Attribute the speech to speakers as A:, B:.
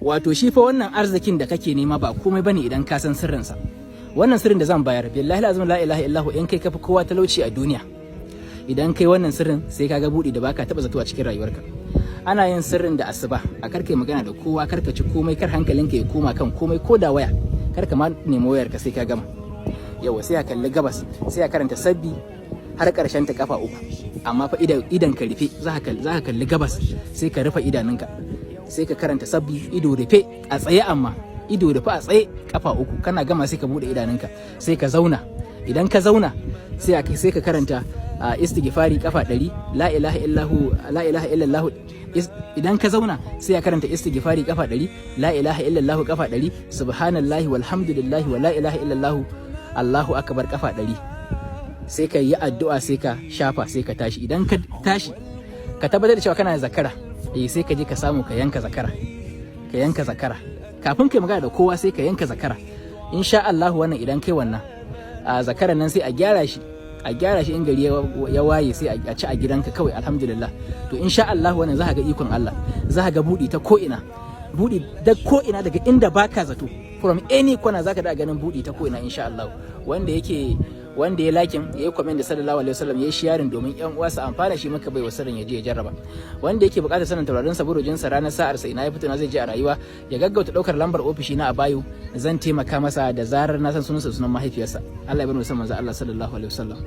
A: wato shi fa wannan arzikin da kake nema ba komai bane idan ka san sirrinsa. Wannan sirrin da zan bayar billahi lazim la ilaha illahu in kai kafi kowa talauci a duniya, idan kai wannan sirrin sai kaga buɗi da baka taba zato a cikin rayuwarka. Ana yin sirrin da asuba, a karkai magana da kowa, karka ci komai, kar hankalinka ya koma kan komai, ko da waya karka ma nemi wayarka sai ka gama. Yawa sai a kalli gabas, sai a karanta sabbi har karshen ta kafa 3, amma fa idan ka rufe za ka kalli gabas, sai ka rufe idanunka, sai ka karanta sabbi ido rufe a tsaye, amma ido rufe a tsaye kafa 3. Kana gama sai ka bude idanunka, sai ka zauna. Idan ka zauna sai ka karanta istighfari kafa 100, la ilaha illallah. Idan ka zauna sai ya karanta istighfari kafa 100, la ilaha illallah kafa 100, subhanallahi walhamdulillahi wa la ilaha illallah, Allahu akbar kafa 100. Sai ka yi addu'a, sai ka shafa, sai ka tashi. Idan ka tashi ka tabbatar da cewa kana da zakara, sai ka je ka samu ka yanka zakara. Kafin kai magana da kowa sai ka yanka zakara. Insha Allah wannan idan kai wannan zakaran nan sai a gyara shi in gari ya waye, sai a ci a gidanka kawai, alhamdulillah. To insha Allah wannan za ka ga ikon Allah, za ka ga buɗi ta ko'ina, buɗi da ko'ina, daga inda baka zato, from any corner za ka da ganin buɗi ta ko'ina insha Allah. Wanda ya lakin ya yi comment da sallallahu alaihi wasallam, ya yi sharing domin yan uwa su amfana, shi maka bai wasarin ya je ya jarraba. Wanda yake buƙatar sanin taurarin sa, burujin sa, ranar sa'ar sa, ina ya fito na zai je a rayuwa, ya gaggauta ɗaukar lambar ofishi na a bayo, zan taimaka masa da zarar na san sunan mahaifiyarsa. Allah ya bar mu san manzo Allah sallallahu alaihi wasallam.